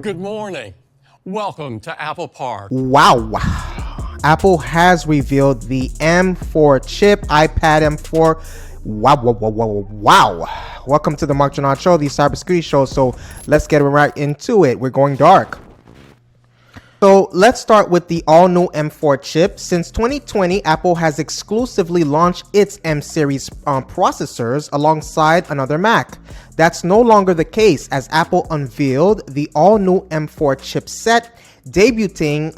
Good morning. Welcome to Apple Park. Wow. Apple has revealed the M4 chip, iPad M4. Wow. Welcome to the Mark Janard Show, the cybersecurity show. So let's get right into it. We're going dark. So let's start with the all-new M4 chip. Since 2020, Apple has exclusively launched its M series processors alongside another Mac. That's no longer the case, as Apple unveiled the all-new M4 chipset, debuting,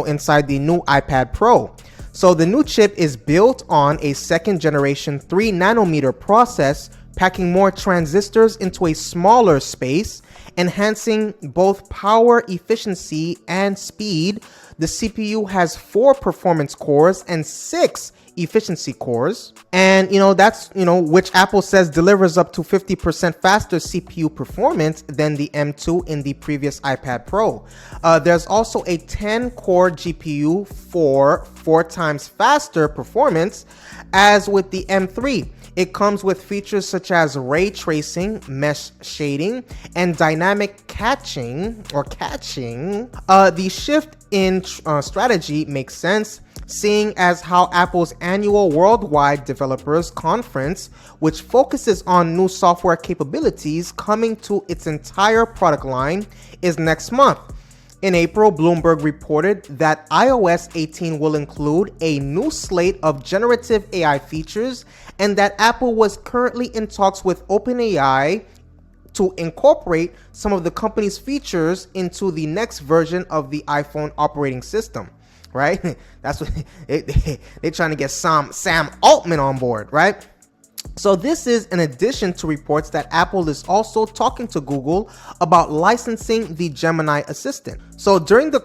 inside the new iPad Pro. So the new chip is built on a second-generation 3nm process, packing more transistors into a smaller space, enhancing both power efficiency and speed. The CPU has 4 performance cores and 6 efficiency cores, and that's which Apple says delivers up to 50% faster CPU performance than the M2 in the previous iPad Pro. There's also a 10-core GPU for 4 times faster performance. As with the M3, it comes with features such as ray tracing, mesh shading, and dynamic catching. The shift in strategy makes sense, seeing as how Apple's annual Worldwide Developers Conference, which focuses on new software capabilities coming to its entire product line, is next month. In April, Bloomberg reported that iOS 18 will include a new slate of generative AI features, and that Apple was currently in talks with OpenAI to incorporate some of the company's features into the next version of the iPhone operating system, right? That's what they're trying to get Sam Altman on board, right? So this is in addition to reports that Apple is also talking to Google about licensing the Gemini assistant. So during the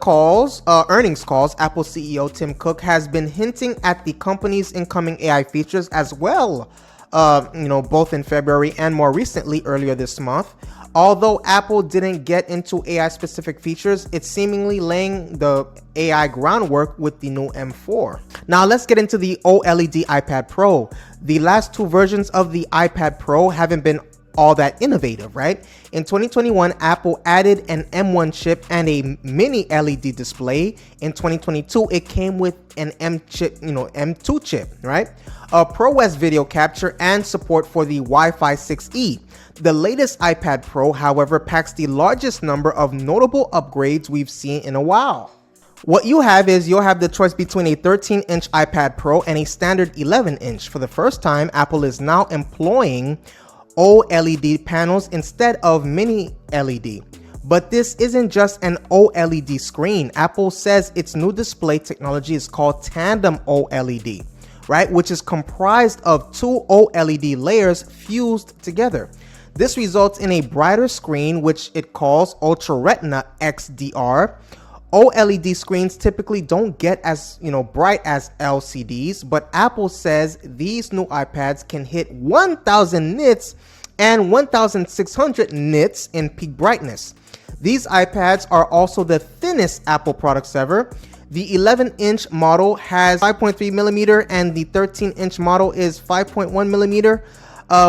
earnings calls, Apple CEO Tim Cook has been hinting at the company's incoming AI features as well, both in February and more recently earlier this month. Although Apple didn't get into AI-specific features, it's seemingly laying the AI groundwork with the new M4. Now let's get into the OLED iPad Pro. The last 2 versions of the iPad Pro haven't been all that innovative, right? In 2021, Apple added an M1 chip and a mini LED display. In 2022, it came with an M2 chip, right? ProRes video capture and support for the Wi-Fi 6E. The latest iPad Pro, however, packs the largest number of notable upgrades we've seen in a while. What you'll have the choice between a 13-inch iPad Pro and a standard 11-inch. For the first time, Apple is now employing OLED panels instead of mini LED. But this isn't just an OLED screen. Apple says its new display technology is called tandem OLED, right? Which is comprised of 2 OLED layers fused together. This results in a brighter screen, which it calls Ultra Retina XDR. OLED screens typically don't get as bright as LCDs, but Apple says these new iPads can hit 1000 nits and 1600 nits in peak brightness. These iPads are also the thinnest Apple products ever. The 11-inch model has 5.3 millimeter and the 13-inch model is 5.1 millimeter,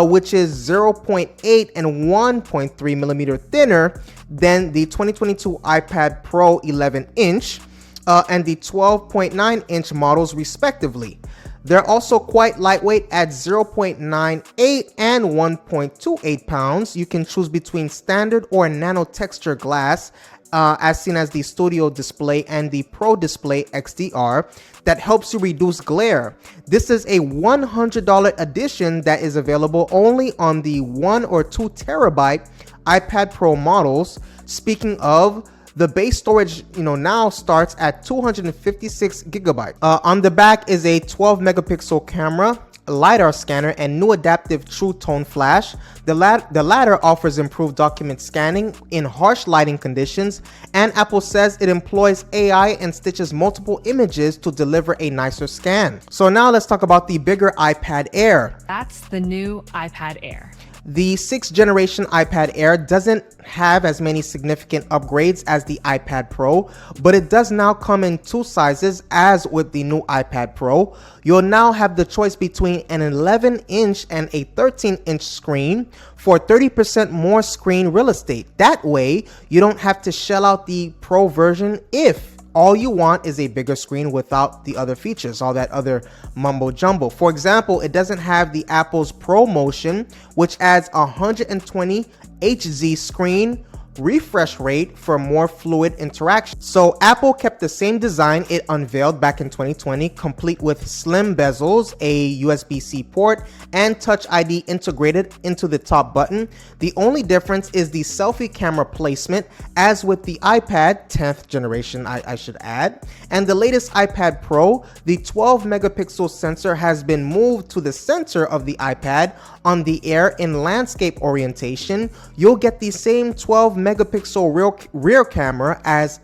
which is 0.8 and 1.3 millimeter thinner than the 2022 iPad Pro 11-inch and the 12.9-inch models respectively. They're also quite lightweight at 0.98 and 1.28 pounds. You can choose between standard or nano texture glass, as seen as the Studio Display and the Pro Display XDR, that helps you reduce glare. This is a $100 edition that is available only on the 1 or 2 terabyte iPad Pro models. Speaking of, the base storage, now starts at 256 gigabytes. On the back is a 12 megapixel camera, LiDAR scanner, and new adaptive True Tone flash. The latter offers improved document scanning in harsh lighting conditions, and Apple says it employs AI and stitches multiple images to deliver a nicer scan. So now let's talk about the bigger iPad Air. That's the new iPad Air. The 6th generation iPad Air doesn't have as many significant upgrades as the iPad Pro, but it does now come in 2 sizes as with the new iPad Pro. You'll now have the choice between an 11-inch and a 13-inch screen for 30% more screen real estate. That way, you don't have to shell out the Pro version if all you want is a bigger screen without the other features, all that other mumbo jumbo. For example, it doesn't have the Apple's Pro Motion, which adds 120 Hz screen refresh rate for more fluid interaction. So Apple kept the same design it unveiled back in 2020, complete with slim bezels, a USB-C port, and Touch ID integrated into the top button. The only difference is the selfie camera placement, as with the iPad 10th generation, I should add. And the latest iPad Pro, the 12 megapixel sensor has been moved to the center of the iPad on the Air in landscape orientation. You'll get the same 12 megapixel rear camera as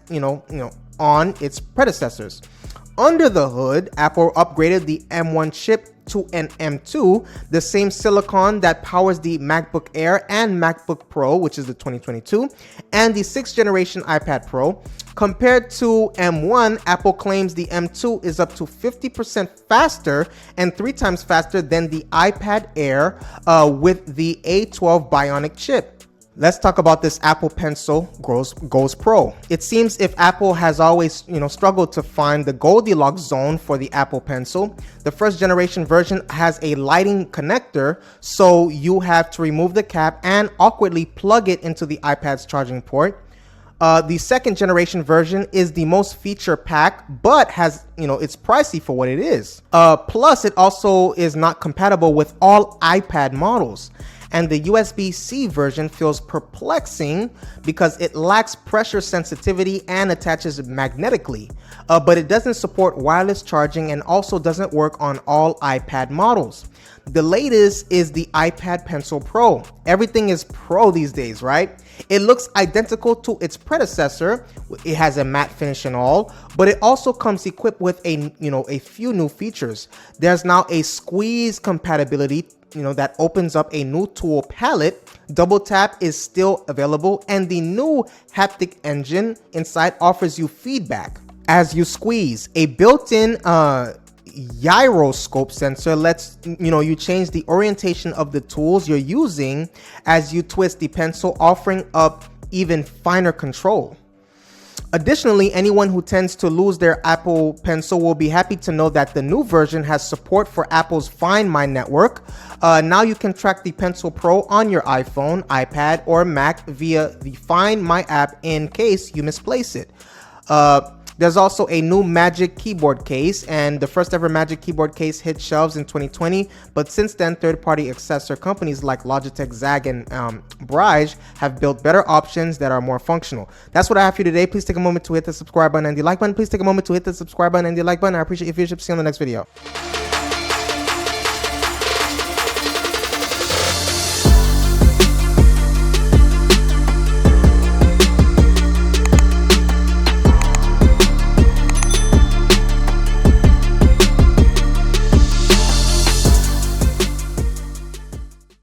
on its predecessors. Under the hood, Apple upgraded the M1 chip to an M2, the same silicon that powers the MacBook Air and MacBook Pro, which is the 2022, and the 6th generation iPad Pro. Compared to M1, Apple claims the M2 is up to 50% faster and 3 times faster than the iPad Air with the A12 Bionic chip. Let's talk about this Apple Pencil Goes Pro. It seems if Apple has always, struggled to find the Goldilocks zone for the Apple Pencil, the 1st generation version has a lighting connector, so you have to remove the cap and awkwardly plug it into the iPad's charging port. The 2nd generation version is the most feature packed, but has, it's pricey for what it is. Plus, it also is not compatible with all iPad models. And the USB-C version feels perplexing because it lacks pressure sensitivity and attaches magnetically, but it doesn't support wireless charging and also doesn't work on all iPad models. The latest is the iPad Pencil Pro. Everything is Pro these days, right? It looks identical to its predecessor. It has a matte finish and all, but it also comes equipped with a few new features. There's now a squeeze compatibility that opens up a new tool palette. Double tap is still available, and the new haptic engine inside offers you feedback as you squeeze. A built-in gyroscope sensor lets you change the orientation of the tools you're using as you twist the pencil, offering up even finer control. Additionally, anyone who tends to lose their Apple Pencil will be happy to know that the new version has support for Apple's Find My network. Now you can track the Pencil Pro on your iPhone, iPad, or Mac via the Find My app in case you misplace it. There's also a new Magic Keyboard case, and the first ever Magic Keyboard case hit shelves in 2020, but since then, third-party accessor companies like Logitech, Zag, and Brage have built better options that are more functional. That's what I have for you today. Please take a moment to hit the subscribe button and the like button. Please take a moment to hit the subscribe button and the like button. I appreciate your viewership. See you on the next video.